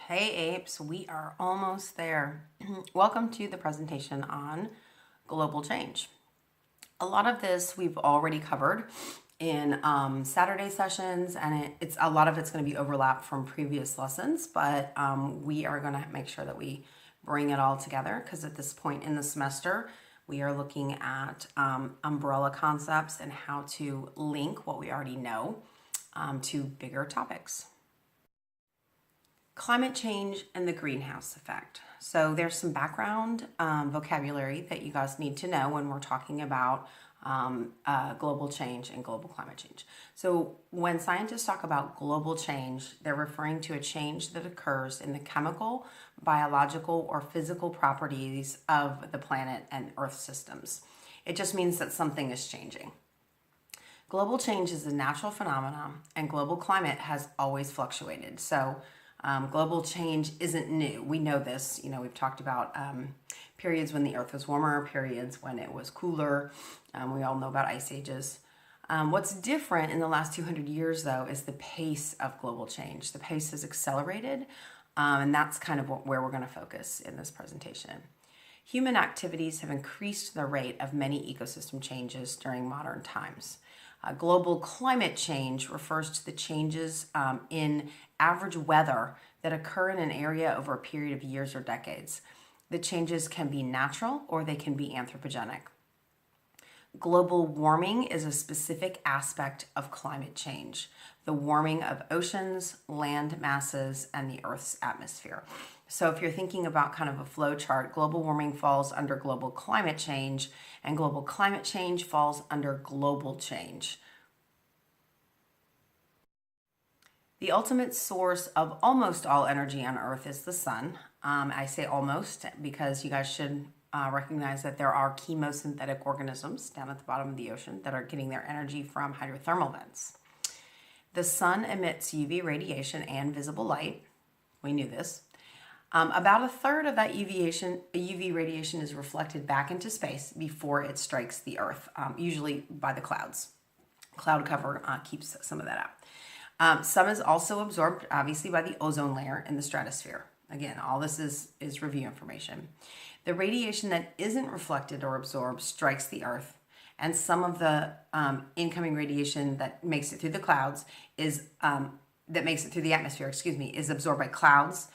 Hey apes, we are almost there. Welcome to the presentation on global change. A lot of this we've already covered in Saturday sessions, and it's a lot of it's going to be overlap from previous lessons, but we are going to make sure that we bring it all together because at this point in the semester, we are looking at umbrella concepts and how to link what we already know to bigger topics. Climate change and the greenhouse effect. So there's some background vocabulary that you guys need to know when we're talking about global change and global climate change. So when scientists talk about global change, they're referring to a change that occurs in the chemical, biological, or physical properties of the planet and Earth systems. It just means that something is changing. Global change is a natural phenomenon, and global climate has always fluctuated. So global change isn't new. We know this. We've talked about periods when the Earth was warmer, periods when it was cooler. We all know about ice ages. What's different in the last 200 years, though, is the pace of global change. The pace has accelerated, and that's kind of where we're going to focus in this presentation. Human activities have increased the rate of many ecosystem changes during modern times. Global climate change refers to the changes in average weather that occur in an area over a period of years or decades. The changes can be natural or they can be anthropogenic. Global warming is a specific aspect of climate change, the warming of oceans, land masses, and the Earth's atmosphere. So if you're thinking about kind of a flow chart, global warming falls under global climate change, and global climate change falls under global change. The ultimate source of almost all energy on Earth is the sun. I say almost because you guys should recognize that there are chemosynthetic organisms down at the bottom of the ocean that are getting their energy from hydrothermal vents. The sun emits UV radiation and visible light. We knew this. About a third of that UV radiation is reflected back into space before it strikes the Earth, usually by the clouds. Cloud cover keeps some of that out. Some is also absorbed, obviously, by the ozone layer in the stratosphere. Again, all this is review information. The radiation that isn't reflected or absorbed strikes the Earth, and some of the incoming radiation that makes it through the clouds that makes it through the atmosphere, is absorbed by clouds,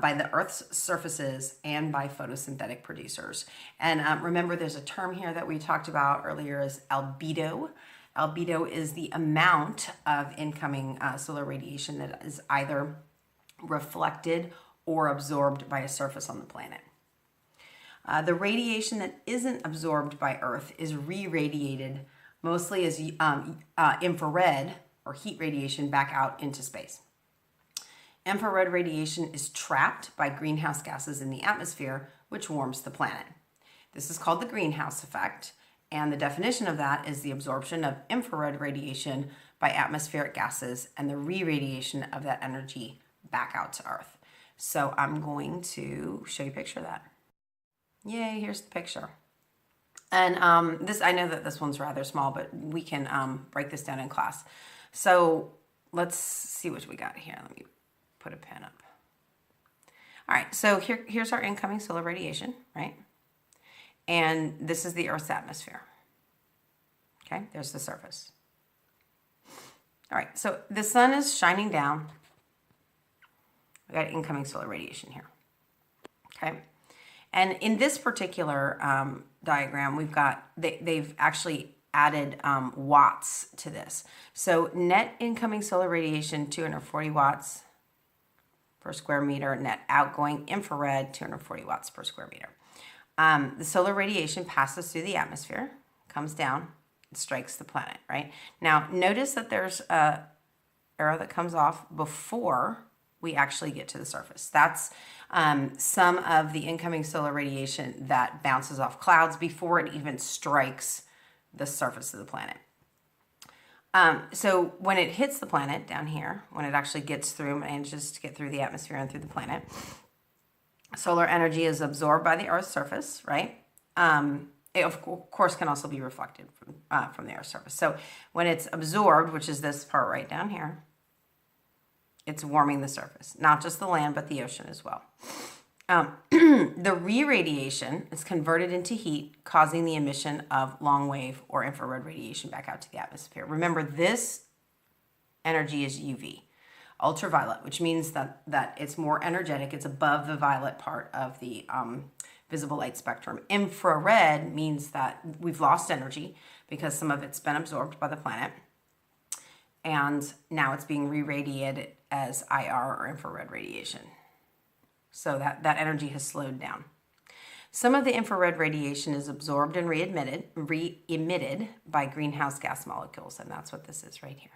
by the Earth's surfaces, and by photosynthetic producers. And remember, there's a term here that we talked about earlier is albedo. Albedo is the amount of incoming solar radiation that is either reflected or absorbed by a surface on the planet. The radiation that isn't absorbed by Earth is re-radiated mostly as infrared or heat radiation back out into space. Infrared radiation is trapped by greenhouse gases in the atmosphere, which warms the planet. This is called the greenhouse effect, and the definition of that is the absorption of infrared radiation by atmospheric gases and the re-radiation of that energy back out to Earth. So I'm going to show you a picture of that. Yay, here's the picture. And I know that this one's rather small, but we can break this down in class. So let's see what we got here. Let me put a pen up. All right, so here's our incoming solar radiation, right? And this is the Earth's atmosphere. Okay, there's the surface. All right, so the sun is shining down. We got incoming solar radiation here. Okay, and in this particular diagram, we've got, they've actually added watts to this. So net incoming solar radiation, 240 watts per square meter. Net outgoing infrared, 240 watts per square meter. The solar radiation passes through the atmosphere, comes down, and strikes the planet, right? Now, notice that there's an arrow that comes off before we actually get to the surface. That's some of the incoming solar radiation that bounces off clouds before it even strikes the surface of the planet. So when it hits the planet down here, when it actually gets through, manages to get through the atmosphere and through the planet, solar energy is absorbed by the Earth's surface, right? It, of course, can also be reflected from the Earth's surface. So when it's absorbed, which is this part right down here, It's warming the surface, not just the land, but the ocean as well. The re-radiation is converted into heat, causing the emission of long wave or infrared radiation back out to the atmosphere. Remember, this energy is UV, ultraviolet, which means that it's more energetic. It's above the violet part of the visible light spectrum. Infrared means that we've lost energy because some of it's been absorbed by the planet, and now it's being re-radiated as IR or infrared radiation. So that energy has slowed down. Some of the infrared radiation is absorbed and re-emitted by greenhouse gas molecules, and that's what this is right here.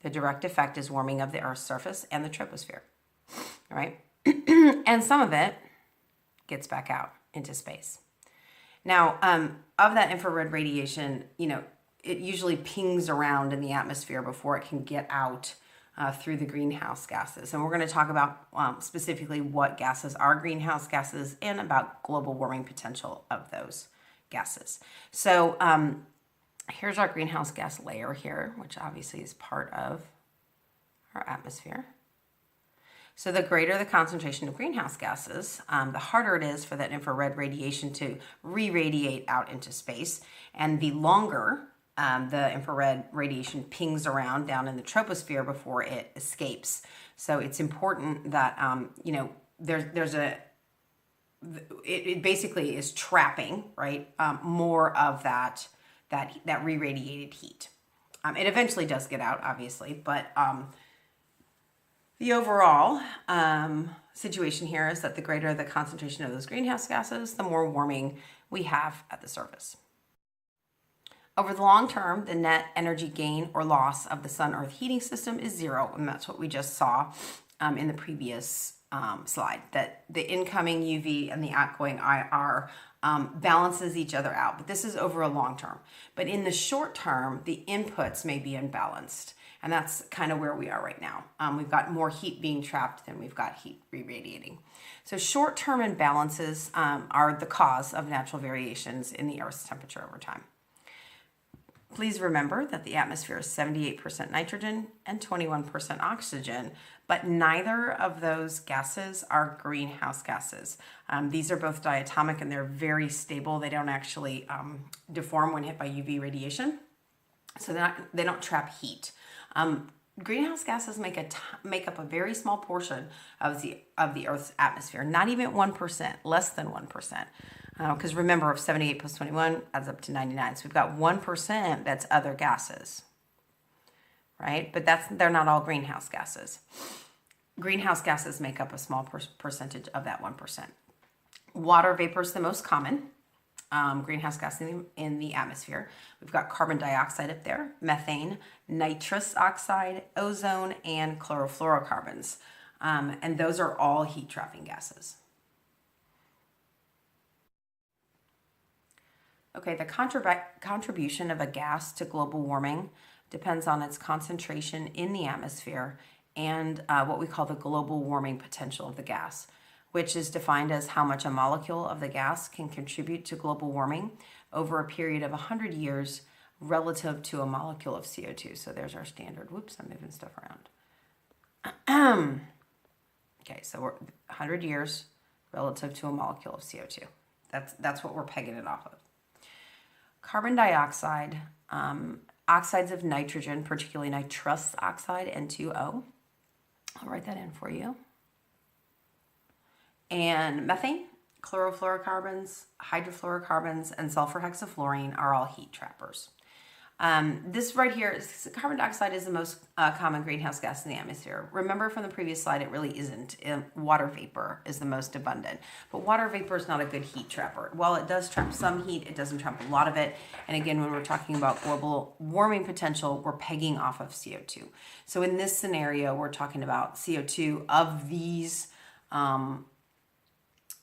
The direct effect is warming of the Earth's surface and the troposphere, all right? And some of it gets back out into space. Now, of that infrared radiation, it usually pings around in the atmosphere before it can get out through the greenhouse gases. And we're going to talk about specifically what gases are greenhouse gases and about global warming potential of those gases. So here's our greenhouse gas layer here, which obviously is part of our atmosphere. So the greater the concentration of greenhouse gases, the harder it is for that infrared radiation to re-radiate out into space. And the longer the infrared radiation pings around down in the troposphere before it escapes. So it's important that, it basically is trapping, right, more of that re-radiated heat. It eventually does get out, obviously, but the overall situation here is that the greater the concentration of those greenhouse gases, the more warming we have at the surface. Over the long term, the net energy gain or loss of the sun-earth heating system is zero, and that's what we just saw in the previous slide, that the incoming UV and the outgoing IR balances each other out. But this is over a long term. But in the short term, the inputs may be imbalanced, and that's kind of where we are right now. We've got more heat being trapped than we've got heat re-radiating. So short-term imbalances are the cause of natural variations in the Earth's temperature over time. Please remember that the atmosphere is 78% nitrogen and 21% oxygen, but neither of those gases are greenhouse gases. These are both diatomic and they're very stable. They don't actually deform when hit by UV radiation, so they don't trap heat. Greenhouse gases make up a very small portion of the Earth's atmosphere, not even 1%, less than 1%. Because remember, if 78 plus 21 adds up to 99. So we've got 1% that's other gases, right? But they're not all greenhouse gases. Greenhouse gases make up a small percentage of that 1%. Water vapor is the most common greenhouse gas in the atmosphere. We've got carbon dioxide up there, methane, nitrous oxide, ozone, and chlorofluorocarbons. And those are all heat-trapping gases. Okay, the contribution of a gas to global warming depends on its concentration in the atmosphere and what we call the global warming potential of the gas, which is defined as how much a molecule of the gas can contribute to global warming over a period of 100 years relative to a molecule of CO2. So there's our standard. Whoops, I'm moving stuff around. Okay, so we're 100 years relative to a molecule of CO2. That's what we're pegging it off of. Carbon dioxide, oxides of nitrogen, particularly nitrous oxide, N2O. I'll write that in for you. And methane, chlorofluorocarbons, hydrofluorocarbons, and sulfur hexafluorine are all heat trappers. This right here, carbon dioxide is the most common greenhouse gas in the atmosphere. Remember from the previous slide, it really isn't. Water vapor is the most abundant. But water vapor is not a good heat trapper. While it does trap some heat, it doesn't trap a lot of it. And again, when we're talking about global warming potential, we're pegging off of CO2. So in this scenario, we're talking about CO2 of these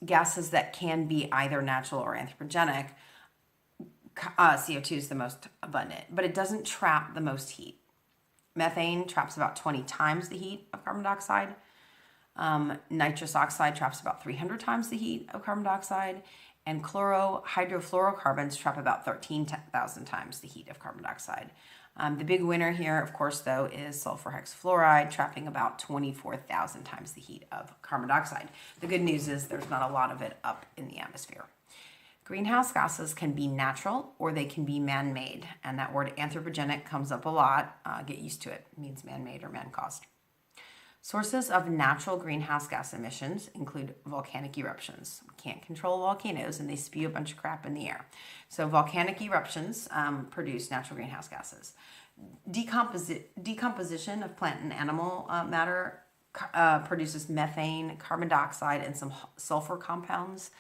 gases that can be either natural or anthropogenic. CO2 is the most abundant, but it doesn't trap the most heat. Methane traps about 20 times the heat of carbon dioxide. Nitrous oxide traps about 300 times the heat of carbon dioxide. And hydrofluorocarbons trap about 13,000 times the heat of carbon dioxide. The big winner here, of course, though, is sulfur hexafluoride, trapping about 24,000 times the heat of carbon dioxide. The good news is there's not a lot of it up in the atmosphere. Greenhouse gases can be natural or they can be man-made. And that word anthropogenic comes up a lot. Get used to it. It means man-made or man-caused. Sources of natural greenhouse gas emissions include volcanic eruptions. We can't control volcanoes and they spew a bunch of crap in the air. So volcanic eruptions produce natural greenhouse gases. Decomposition of plant and animal matter produces methane, carbon dioxide, and some sulfur compounds,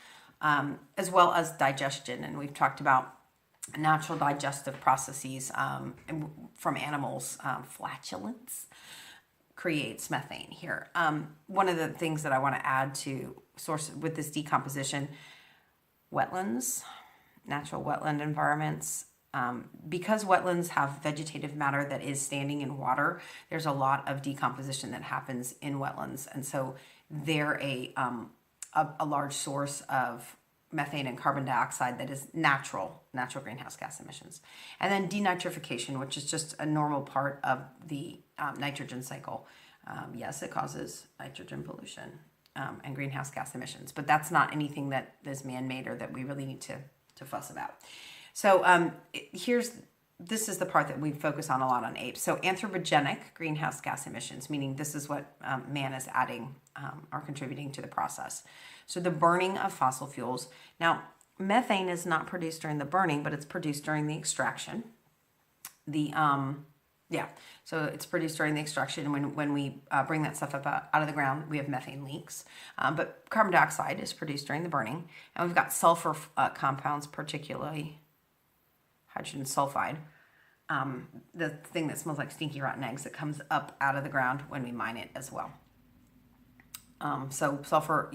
as well as digestion. And we've talked about natural digestive processes from animals, flatulence creates methane here. One of the things that I want to add to source with this decomposition, wetlands, natural wetland environments, because wetlands have vegetative matter that is standing in water, there's a lot of decomposition that happens in wetlands. And so they're a large source of methane and carbon dioxide that is natural greenhouse gas emissions. And then denitrification, which is just a normal part of the nitrogen cycle. Yes, it causes nitrogen pollution and greenhouse gas emissions, but that's not anything that is man-made or that we really need to fuss about. So this is the part that we focus on a lot on apes. So anthropogenic greenhouse gas emissions, meaning this is what man is adding or contributing to the process. So the burning of fossil fuels. Now, methane is not produced during the burning, but it's produced during the extraction. So it's produced during the extraction. When we bring that stuff up out of the ground, we have methane leaks. But carbon dioxide is produced during the burning. And we've got sulfur compounds, particularly hydrogen sulfide, the thing that smells like stinky rotten eggs that comes up out of the ground when we mine it as well. So sulfur,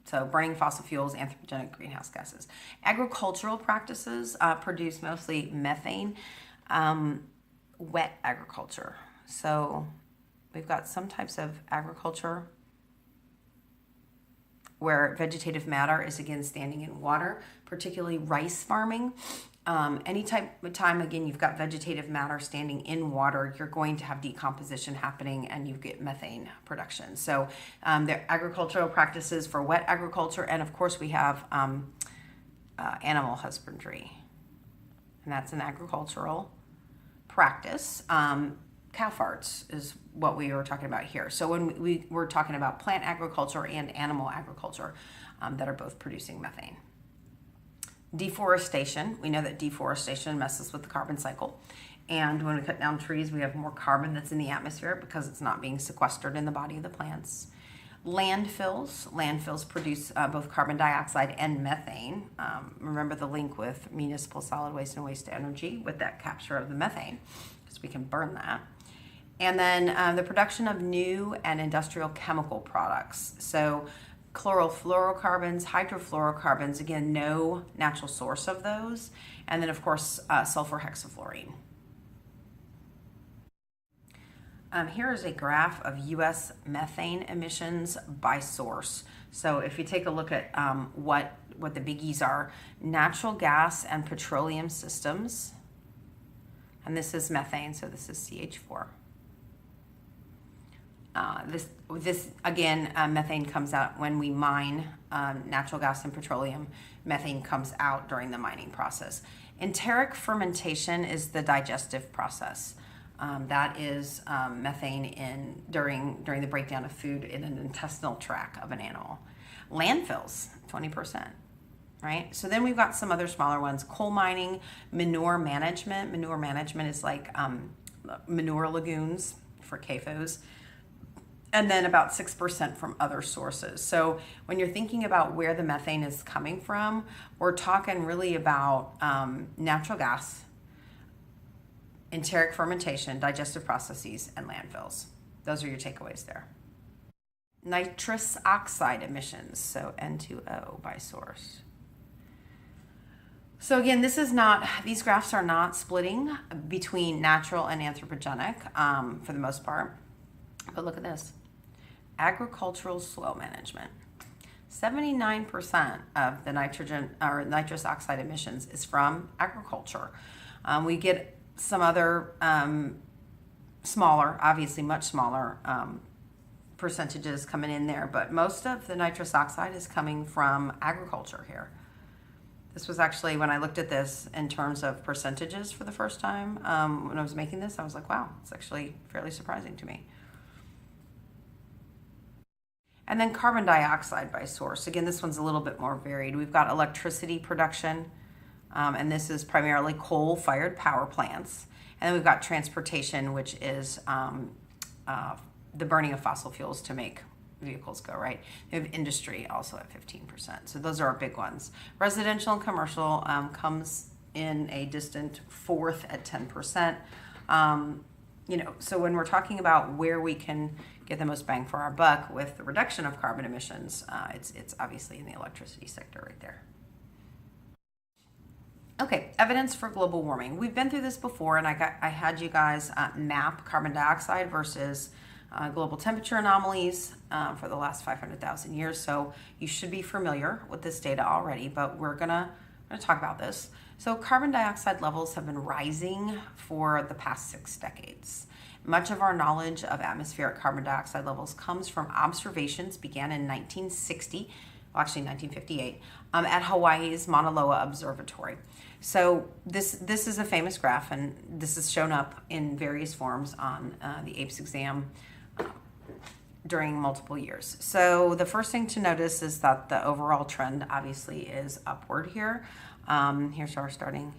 so burning fossil fuels, anthropogenic greenhouse gases. Agricultural practices produce mostly methane. Wet agriculture. So we've got some types of agriculture where vegetative matter is again standing in water, particularly rice farming. Any time, again, you've got vegetative matter standing in water, you're going to have decomposition happening and you get methane production. So there are agricultural practices for wet agriculture, and of course we have animal husbandry, and that's an agricultural practice. Cow farts is what we were talking about here. So when we were talking about plant agriculture and animal agriculture that are both producing methane. Deforestation, we know that deforestation messes with the carbon cycle. And when we cut down trees, we have more carbon that's in the atmosphere because it's not being sequestered in the body of the plants. Landfills produce both carbon dioxide and methane. Remember the link with municipal solid waste and waste to energy with that capture of the methane, because we can burn that. And then the production of new and industrial chemical products. So chlorofluorocarbons, hydrofluorocarbons, again, no natural source of those. And then, of course, sulfur hexafluorine. Here is a graph of U.S. methane emissions by source. So if you take a look at what the biggies are, natural gas and petroleum systems, and this is methane, so this is CH4. This again, methane comes out when we mine natural gas and petroleum. Methane comes out during the mining process. Enteric fermentation is the digestive process. That is methane during the breakdown of food in an intestinal tract of an animal. Landfills, 20%, right? So then we've got some other smaller ones. Coal mining, manure management. Manure management is like manure lagoons for CAFOs. And then about 6% from other sources. So when you're thinking about where the methane is coming from, we're talking really about natural gas, enteric fermentation, digestive processes, and landfills. Those are your takeaways there. Nitrous oxide emissions, so N2O by source. So again, these graphs are not splitting between natural and anthropogenic for the most part. But look at this. Agricultural soil management. 79% of the nitrous oxide emissions is from agriculture. We get some other smaller, obviously much smaller percentages coming in there, but most of the nitrous oxide is coming from agriculture here. This was actually, when I looked at this in terms of percentages for the first time, when I was making this, I was like, wow, it's actually fairly surprising to me. And then carbon dioxide by source. Again, this one's a little bit more varied. We've got electricity production, and this is primarily coal-fired power plants. And then we've got transportation, which is the burning of fossil fuels to make vehicles go, right? We have industry also at 15%. So those are our big ones. Residential and commercial comes in a distant fourth at 10%. So when we're talking about where we can get the most bang for our buck with the reduction of carbon emissions, it's obviously in the electricity sector right there. Okay, evidence for global warming. We've been through this before, and I had you guys map carbon dioxide versus global temperature anomalies for the last 500,000 years. So you should be familiar with this data already, but we're gonna talk about this. So carbon dioxide levels have been rising for the past 6 decades. Much of our knowledge of atmospheric carbon dioxide levels comes from observations began in 1960, well, actually 1958, at Hawaii's Mauna Loa Observatory. So this is a famous graph, and this is shown up in various forms on the APES exam during multiple years. So the first thing to notice is that the overall trend obviously is upward here. Here's our starting,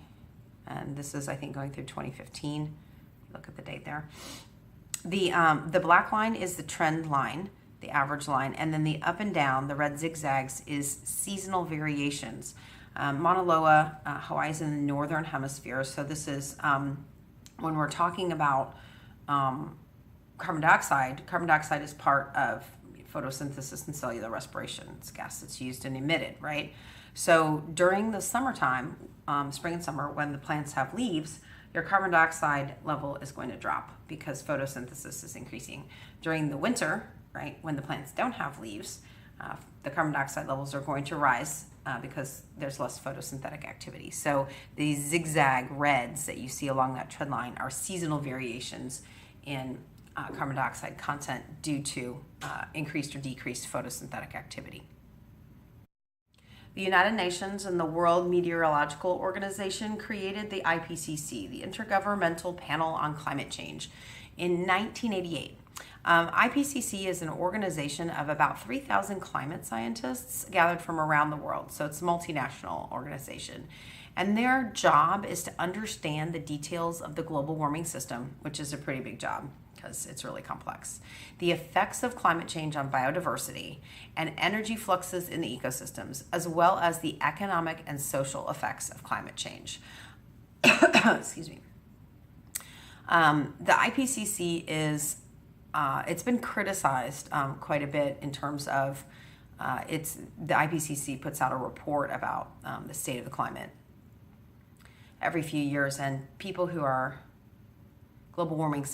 and this is, I think, going through 2015. Look at the date there. The black line is the trend line, the average line, and then the up and down, the red zigzags, is seasonal variations. Mauna Loa, Hawaii is in the northern hemisphere, so this is when we're talking about carbon dioxide is part of photosynthesis and cellular respiration. It's gas that's used and emitted, right? So during the summertime, spring and summer, when the plants have leaves, your carbon dioxide level is going to drop because photosynthesis is increasing. During the winter, right, when the plants don't have leaves, the carbon dioxide levels are going to rise because there's less photosynthetic activity. So these zigzag reds that you see along that trend line are seasonal variations in carbon dioxide content due to increased or decreased photosynthetic activity. The United Nations and the World Meteorological Organization created the IPCC, the Intergovernmental Panel on Climate Change, in 1988. IPCC is an organization of about 3,000 climate scientists gathered from around the world. So it's a multinational organization. And their job is to understand the details of the global warming system, which is a pretty big job because it's really complex, the effects of climate change on biodiversity, and energy fluxes in the ecosystems, as well as the economic and social effects of climate change. Excuse me. The IPCC is, it's been criticized quite a bit in terms of the IPCC puts out a report about the state of the climate every few years, and people who are global warming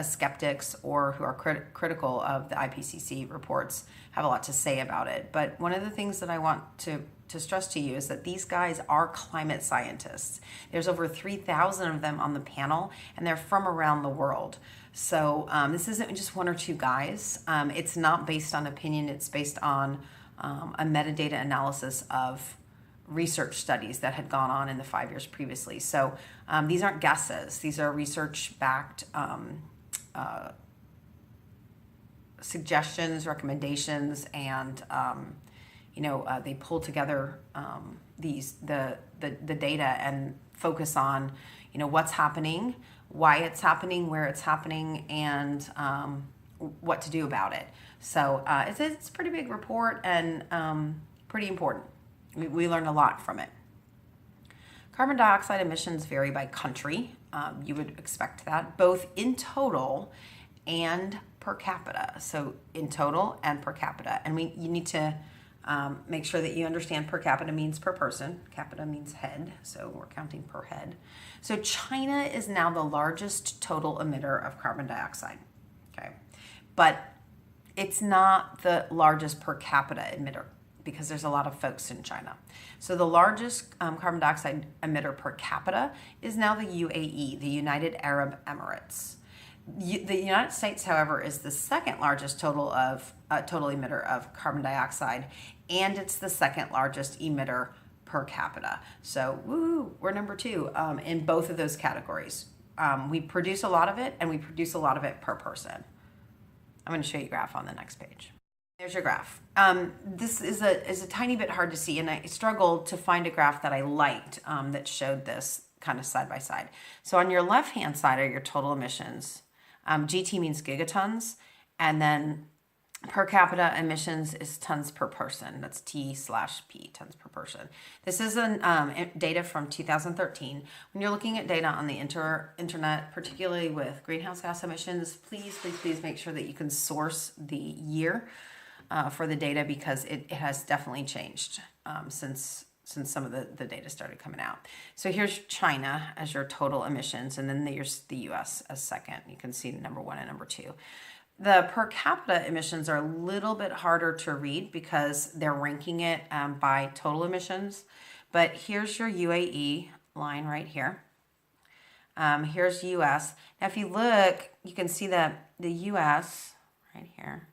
skeptics or who are critical of the IPCC reports have a lot to say about it. But one of the things that I want to stress to you is that these guys are climate scientists. There's over 3,000 of them on the panel, and they're from around the world. So this isn't just one or two guys. It's not based on opinion. It's based on a metadata analysis of research studies that had gone on in the 5 years previously. So these aren't guesses. These are research-backed suggestions, recommendations, and they pull together the data and focus on what's happening, why it's happening, where it's happening, and what to do about it. So it's a pretty big report and pretty important. We learned a lot from it. Carbon dioxide emissions vary by country. You would expect that, both in total and per capita. So in total and per capita. And you need to make sure that you understand per capita means per person. Capita means head, so we're counting per head. So China is now the largest total emitter of carbon dioxide, okay? But it's not the largest per capita emitter. because there's a lot of folks in China. So the largest carbon dioxide emitter per capita is now the UAE, the United Arab Emirates. The United States, however, is the second largest total emitter of carbon dioxide, and it's the second largest emitter per capita. So we're number 2 in both of those categories. We produce a lot of it, and we produce a lot of it per person. I'm going to show you a graph on the next page. There's your graph. This is a tiny bit hard to see, and I struggled to find a graph that I liked that showed this kind of side by side. So on your left-hand side are your total emissions. GT means gigatons, and then per capita emissions is tons per person. That's T/P, tons per person. This is data from 2013. When you're looking at data on the internet, particularly with greenhouse gas emissions, please make sure that you can source the year for the data, because it has definitely changed since some of the data started coming out. So here's China as your total emissions, and then there's the US as second. You can see number 1 and number 2. The per capita emissions are a little bit harder to read because they're ranking it by total emissions. But here's your UAE line right here. Here's US. Now if you look, you can see that the US right here,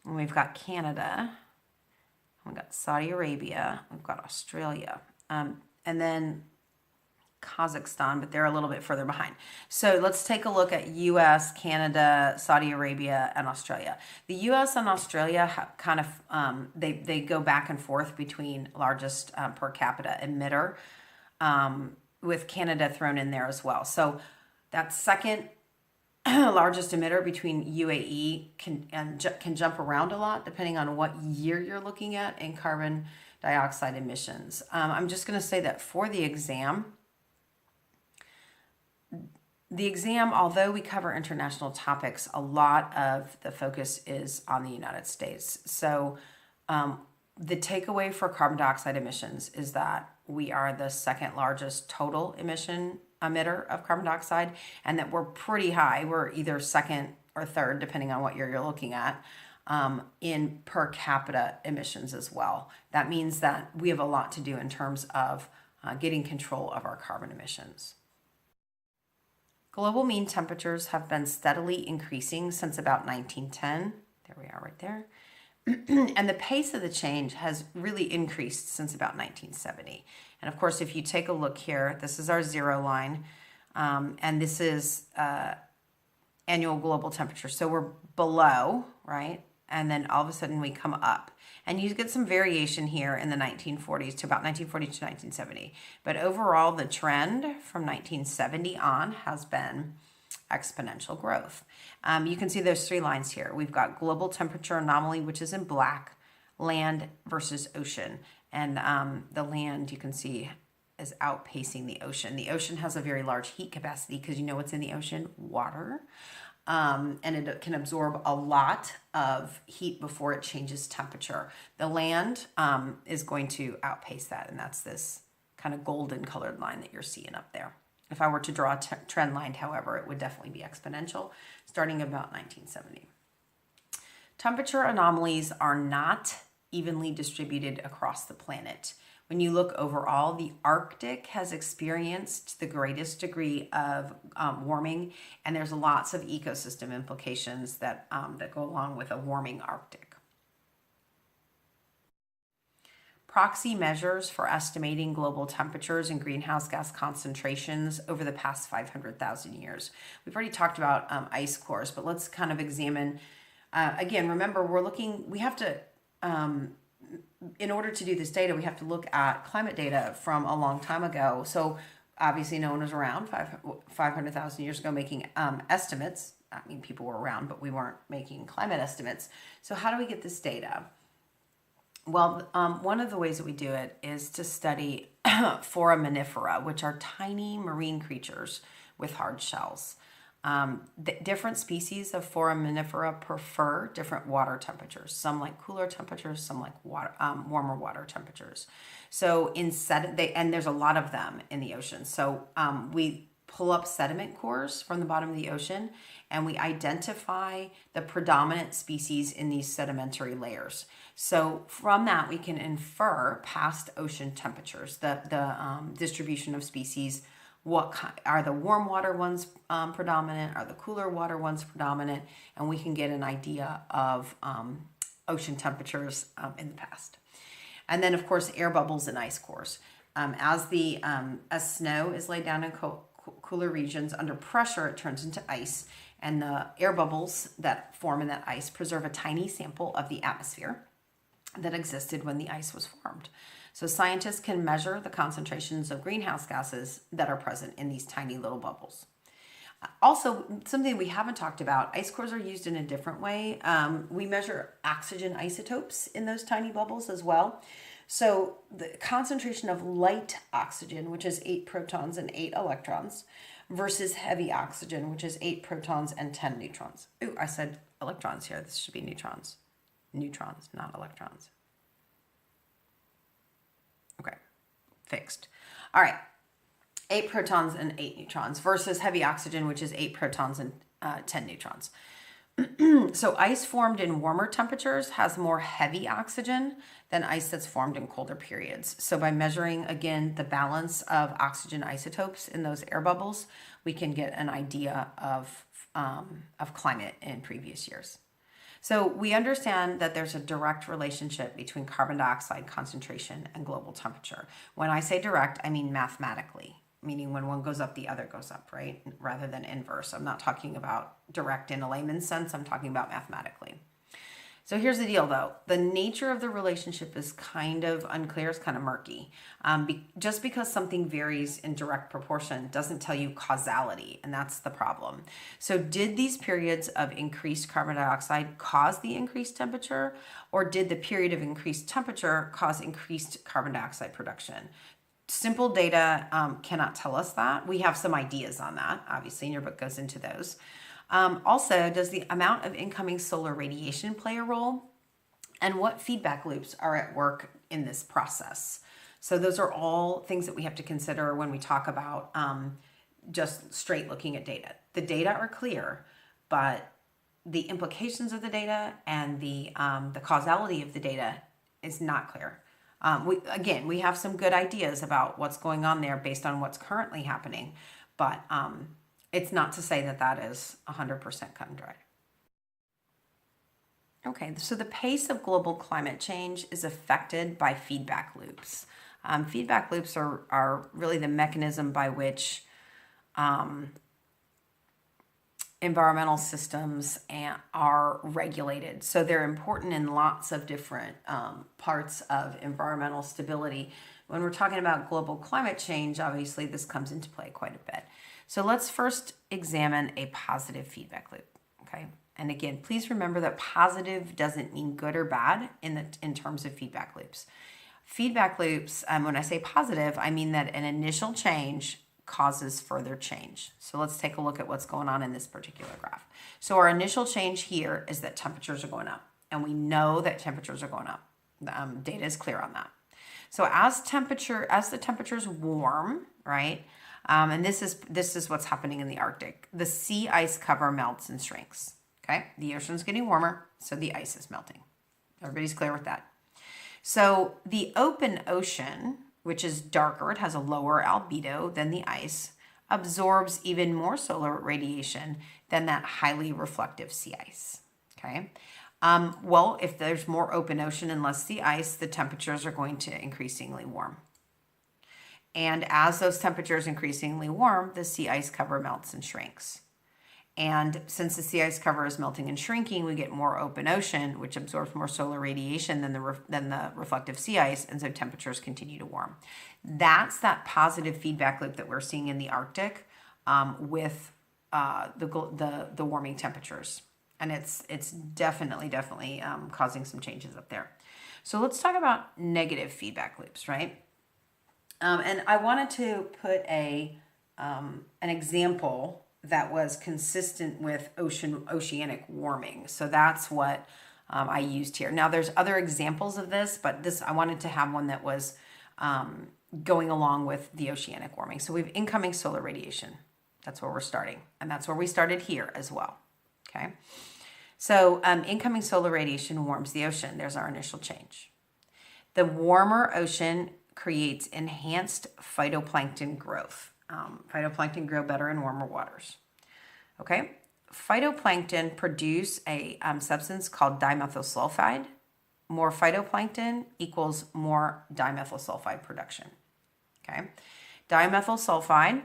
and we've got Canada, we've got Saudi Arabia, we've got Australia, and then Kazakhstan, but they're a little bit further behind. So let's take a look at US, Canada, Saudi Arabia, and Australia. The US and Australia kind of, they go back and forth between largest per capita emitter, with Canada thrown in there as well. So that second largest emitter between UAE can jump around a lot depending on what year you're looking at in carbon dioxide emissions. I'm just going to say that for the exam, although we cover international topics, a lot of the focus is on the United States. So the takeaway for carbon dioxide emissions is that we are the second largest total emission emitter of carbon dioxide, and that we're pretty high. We're either second or third, depending on what year you're looking at, in per capita emissions as well. That means that we have a lot to do in terms of getting control of our carbon emissions. Global mean temperatures have been steadily increasing since about 1910. There we are right there. And the pace of the change has really increased since about 1970. And of course, if you take a look here, this is our 0 line, and this is annual global temperature. So we're below, right? And then all of a sudden we come up. And you get some variation here in the 1940s to about 1940 to 1970. But overall, the trend from 1970 on has been exponential growth. You can see there's 3 lines here. We've got global temperature anomaly, which is in black, land versus ocean. And the land, you can see, is outpacing the ocean. The ocean has a very large heat capacity because you know what's in the ocean? Water. And it can absorb a lot of heat before it changes temperature. The land is going to outpace that, and that's this kind of golden colored line that you're seeing up there. If I were to draw a trend line, however, it would definitely be exponential, starting about 1970. Temperature anomalies are not evenly distributed across the planet. When you look overall, the Arctic has experienced the greatest degree of warming, and there's lots of ecosystem implications that go along with a warming Arctic. Proxy measures for estimating global temperatures and greenhouse gas concentrations over the past 500,000 years. We've already talked about ice cores, but let's kind of examine, again, remember we have to, in order to do this data, we have to look at climate data from a long time ago. So obviously no one was around 500,000 years ago making estimates. I mean, people were around, but we weren't making climate estimates. So how do we get this data? Well, one of the ways that we do it is to study foraminifera, which are tiny marine creatures with hard shells. Different species of foraminifera prefer different water temperatures. Some like cooler temperatures, some like warmer water temperatures. So and there's a lot of them in the ocean. So we pull up sediment cores from the bottom of the ocean, and we identify the predominant species in these sedimentary layers. So from that, we can infer past ocean temperatures, the distribution of species. Are the warm water ones predominant? Are the cooler water ones predominant? And we can get an idea of ocean temperatures in the past. And then, of course, air bubbles and ice cores. As snow is laid down in cooler regions under pressure, it turns into ice, and the air bubbles that form in that ice preserve a tiny sample of the atmosphere that existed when the ice was formed. So scientists can measure the concentrations of greenhouse gases that are present in these tiny little bubbles. Also, something we haven't talked about, ice cores are used in a different way. We measure oxygen isotopes in those tiny bubbles as well. So the concentration of light oxygen, which is 8 protons and 8 electrons, versus heavy oxygen, which is 8 protons and 10 neutrons. Ooh, I said electrons here. This should be neutrons. Neutrons, not electrons. Okay, fixed. All right, 8 protons and 8 neutrons versus heavy oxygen, which is 8 protons and 10 neutrons. So ice formed in warmer temperatures has more heavy oxygen than ice that's formed in colder periods. So by measuring, again, the balance of oxygen isotopes in those air bubbles, we can get an idea of climate in previous years. So we understand that there's a direct relationship between carbon dioxide concentration and global temperature. When I say direct, I mean mathematically, meaning when one goes up, the other goes up, right? Rather than inverse. I'm not talking about direct in a layman's sense. I'm talking about mathematically. So here's the deal, though. The nature of the relationship is kind of unclear. It's kind of murky. Just because something varies in direct proportion doesn't tell you causality, and that's the problem. So did these periods of increased carbon dioxide cause the increased temperature, or did the period of increased temperature cause increased carbon dioxide production? Simple data cannot tell us that. We have some ideas on that, obviously, and your book goes into those. Also, does the amount of incoming solar radiation play a role? And what feedback loops are at work in this process? So those are all things that we have to consider when we talk about just straight looking at data. The data are clear, but the implications of the data and the causality of the data is not clear. We have some good ideas about what's going on there based on what's currently happening, but it's not to say that that is 100% cut and dry. Okay, so the pace of global climate change is affected by feedback loops. Feedback loops are really the mechanism by which environmental systems are regulated. So they're important in lots of different parts of environmental stability. When we're talking about global climate change, obviously this comes into play quite a bit. So let's first examine a positive feedback loop, okay? And again, please remember that positive doesn't mean good or bad in terms of feedback loops. Feedback loops, when I say positive, I mean that an initial change causes further change. So let's take a look at what's going on in this particular graph. So our initial change here is that temperatures are going up, and we know that temperatures are going up. Data is clear on that. So as the temperatures warm, right? And this is what's happening in the Arctic. The sea ice cover melts and shrinks. Okay, the ocean's getting warmer, so the ice is melting. Everybody's clear with that. So the open ocean, which is darker, it has a lower albedo than the ice, absorbs even more solar radiation than that highly reflective sea ice. Okay. Well, if there's more open ocean and less sea ice, the temperatures are going to increasingly warm. And as those temperatures increasingly warm, the sea ice cover melts and shrinks. And since the sea ice cover is melting and shrinking, we get more open ocean, which absorbs more solar radiation than the reflective sea ice, and so temperatures continue to warm. That's that positive feedback loop that we're seeing in the Arctic with the warming temperatures, and it's definitely causing some changes up there. So let's talk about negative feedback loops, right? And I wanted to put an example that was consistent with oceanic warming. So that's what I used here. Now there's other examples of this, but I wanted to have one that was going along with the oceanic warming. So we have incoming solar radiation, That's where we're starting. And that's where we started here as well. Okay. So incoming solar radiation warms the ocean. There's our initial change. The warmer ocean creates enhanced phytoplankton growth. Phytoplankton grow better in warmer waters. Okay. Phytoplankton produce a substance called dimethyl sulfide. More phytoplankton equals more dimethyl sulfide production. Okay. Dimethyl sulfide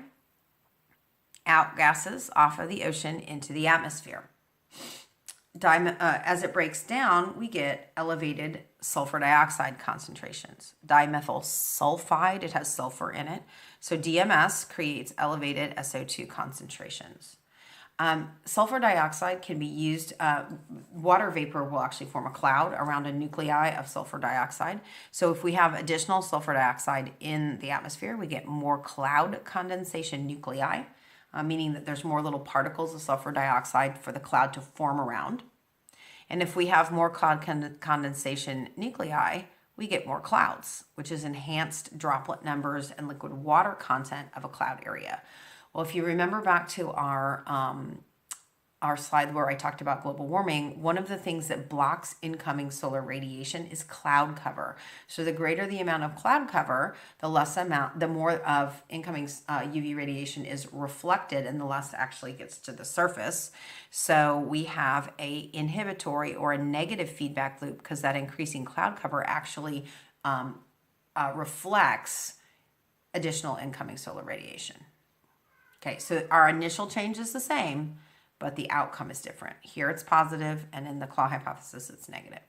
outgasses off of the ocean into the atmosphere. As it breaks down, we get elevated sulfur dioxide concentrations. Dimethyl sulfide, it has sulfur in it. So DMS creates elevated SO2 concentrations. Sulfur dioxide can be used, water vapor will actually form a cloud around a nuclei of sulfur dioxide. So if we have additional sulfur dioxide in the atmosphere, we get more cloud condensation nuclei, meaning that there's more little particles of sulfur dioxide for the cloud to form around. And if we have more cloud condensation nuclei, we get more clouds, which is enhanced droplet numbers and liquid water content of a cloud area. Well, if you remember back to our slide where I talked about global warming, one of the things that blocks incoming solar radiation is cloud cover. So the greater the amount of cloud cover, the more of incoming UV radiation is reflected and the less actually gets to the surface. So we have a inhibitory or a negative feedback loop because that increasing cloud cover actually reflects additional incoming solar radiation. Okay, so our initial change is the same, but the outcome is different. Here it's positive, and in the claw hypothesis, it's negative.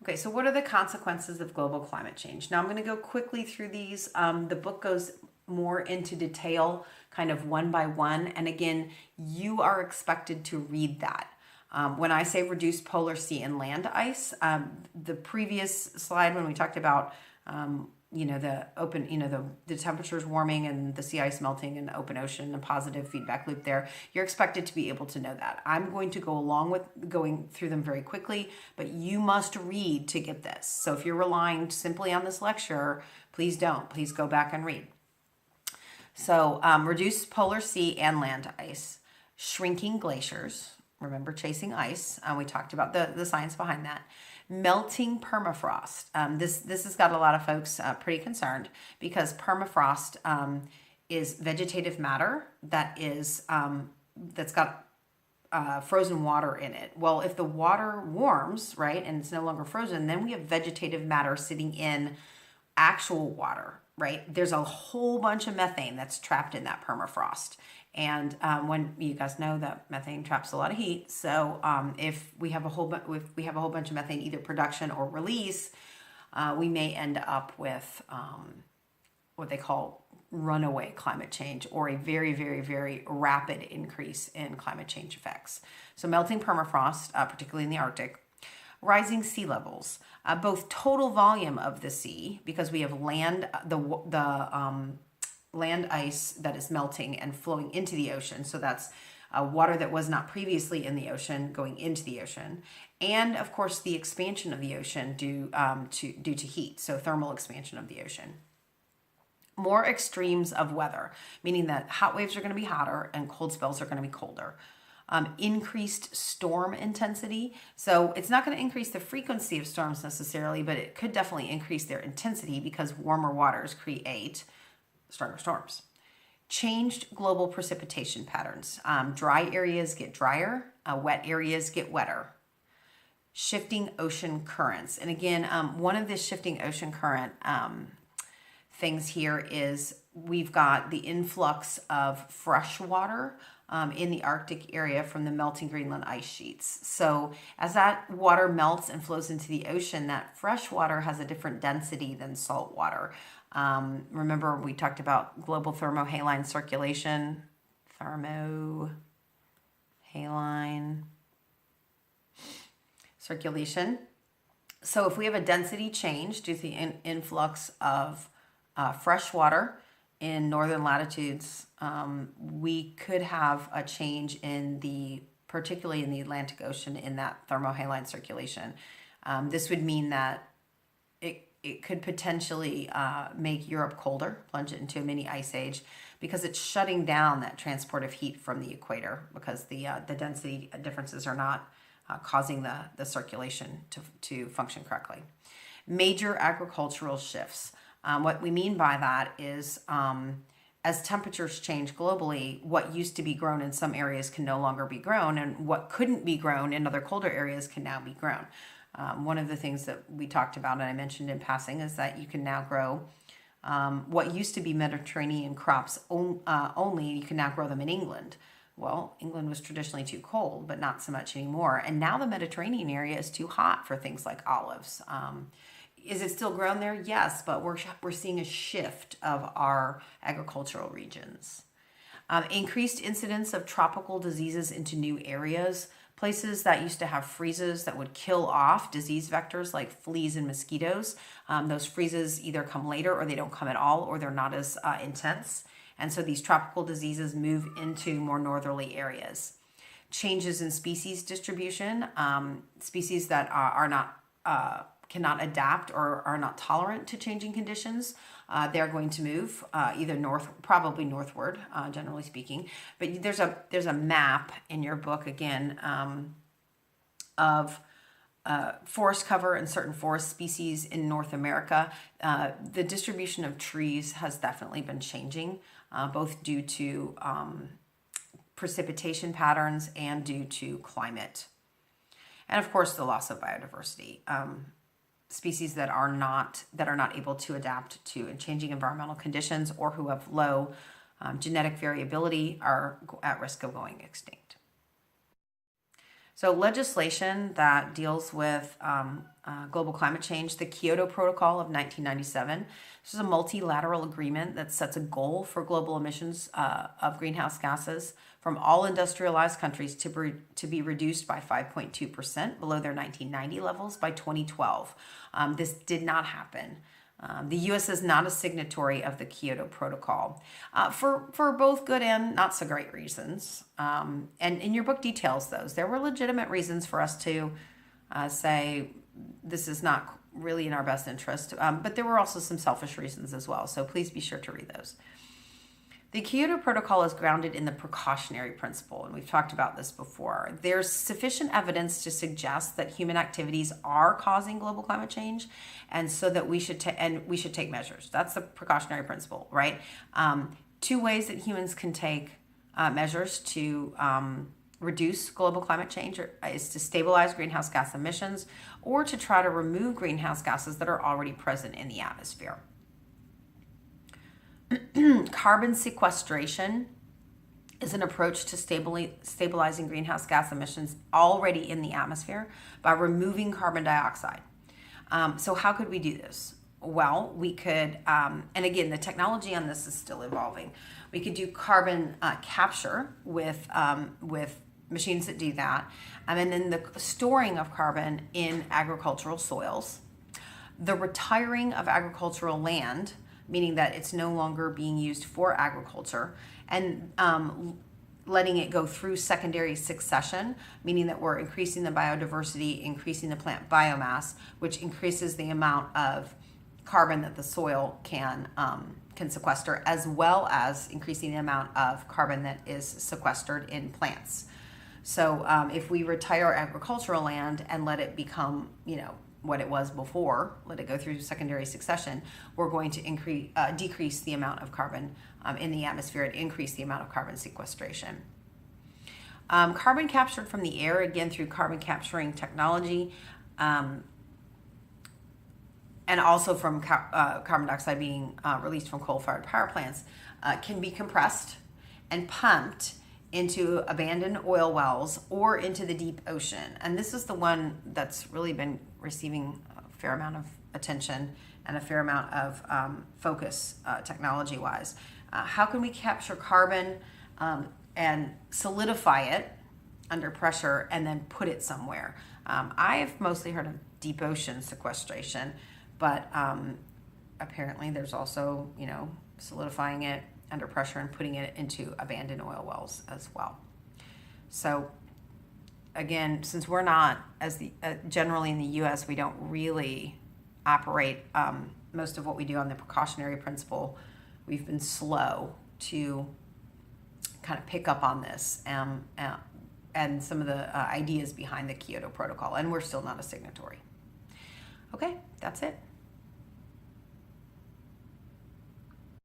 Okay, so what are the consequences of global climate change? Now I'm going to go quickly through these. The book goes more into detail, kind of one by one. And again, you are expected to read that. When I say reduce polar sea and land ice, the previous slide when we talked about the temperatures warming and the sea ice melting and the open ocean, the positive feedback loop there, you're expected to be able to know that. I'm going to go along with going through them very quickly, but you must read to get this. So if you're relying simply on this lecture, please don't. Please go back and read. So reduce polar sea and land ice, shrinking glaciers. Remember chasing ice. We talked about the science behind that. Melting permafrost. This has got a lot of folks pretty concerned because permafrost is vegetative matter that's got frozen water in it. Well, if the water warms, right, and it's no longer frozen, then we have vegetative matter sitting in actual water, right? There's a whole bunch of methane that's trapped in that permafrost. And when you guys know that methane traps a lot of heat, so if we have a whole bunch of methane, either production or release, we may end up with what they call runaway climate change, or a very, very, very rapid increase in climate change effects. So melting permafrost, particularly in the Arctic, rising sea levels, both total volume of the sea, because we have land ice that is melting and flowing into the ocean. So that's water that was not previously in the ocean going into the ocean. And of course, the expansion of the ocean due to heat. So thermal expansion of the ocean. More extremes of weather, meaning that hot waves are going to be hotter and cold spells are going to be colder. Increased storm intensity. So it's not going to increase the frequency of storms necessarily, but it could definitely increase their intensity because warmer waters create stronger storms. Changed global precipitation patterns. Dry areas get drier, wet areas get wetter. Shifting ocean currents. And again, one of the shifting ocean current things here is we've got the influx of fresh water in the Arctic area from the melting Greenland ice sheets. So as that water melts and flows into the ocean, that fresh water has a different density than salt water. Remember we talked about global thermohaline circulation, So if we have a density change due to the influx of fresh water in northern latitudes, we could have a change particularly in the Atlantic Ocean, in that thermohaline circulation. This would mean that it could potentially make Europe colder, plunge it into a mini ice age. because it's shutting down that transport of heat from the equator, because the density differences are not causing the circulation to function correctly. Major agricultural shifts. What we mean by that is as temperatures change globally, what used to be grown in some areas can no longer be grown, and what couldn't be grown in other colder areas can now be grown. One of the things that we talked about and I mentioned in passing is that you can now grow what used to be Mediterranean crops only, you can now grow them in England. Well, England was traditionally too cold, but not so much anymore. And now the Mediterranean area is too hot for things like olives. Is it still grown there? Yes, but we're seeing a shift of our agricultural regions. Increased incidence of tropical diseases into new areas. Places that used to have freezes that would kill off disease vectors like fleas and mosquitoes. Those freezes either come later or they don't come at all, or they're not as intense. And so these tropical diseases move into more northerly areas. Changes in species distribution. Species that are not cannot adapt or are not tolerant to changing conditions, they're going to move either probably northward, generally speaking. But there's a map in your book again of forest cover and certain forest species in North America. The distribution of trees has definitely been changing, both due to precipitation patterns and due to climate. And of course, the loss of biodiversity. Species that are not able to adapt to changing environmental conditions or who have low genetic variability are at risk of going extinct. So legislation that deals with global climate change, the Kyoto Protocol of 1997. This is a multilateral agreement that sets a goal for global emissions of greenhouse gases from all industrialized countries to be reduced by 5.2% below their 1990 levels by 2012. This did not happen. The U.S. is not a signatory of the Kyoto Protocol for both good and not so great reasons. And in your book details those. There were legitimate reasons for us to say this is not really in our best interest, but there were also some selfish reasons as well. So please be sure to read those. The Kyoto Protocol is grounded in the precautionary principle, and we've talked about this before. There's sufficient evidence to suggest that human activities are causing global climate change, and so that we should take measures. That's the precautionary principle, right? Two ways that humans can take measures to reduce global climate change is to stabilize greenhouse gas emissions or to try to remove greenhouse gases that are already present in the atmosphere. Carbon sequestration is an approach to stabilizing greenhouse gas emissions already in the atmosphere by removing carbon dioxide. So how could we do this? Well, we could, and again, the technology on this is still evolving. We could do carbon capture with machines that do that, and then the storing of carbon in agricultural soils, the retiring of agricultural land, meaning that it's no longer being used for agriculture, and letting it go through secondary succession, meaning that we're increasing the biodiversity, increasing the plant biomass, which increases the amount of carbon that the soil can sequester, as well as increasing the amount of carbon that is sequestered in plants. So if we retire agricultural land and let it become, what it was before, let it go through secondary succession, we're going to decrease the amount of carbon in the atmosphere and increase the amount of carbon sequestration. Carbon captured from the air, again through carbon capturing technology, and also from carbon dioxide being released from coal-fired power plants, can be compressed and pumped into abandoned oil wells or into the deep ocean. And this is the one that's really been receiving a fair amount of attention and a fair amount of focus technology-wise. How can we capture carbon and solidify it under pressure and then put it somewhere? I've mostly heard of deep ocean sequestration, but apparently there's also, solidifying it under pressure and putting it into abandoned oil wells as well. So again, since we're not, generally in the U.S., we don't really operate most of what we do on the precautionary principle. We've been slow to kind of pick up on this and some of the ideas behind the Kyoto Protocol, and we're still not a signatory. Okay, that's it.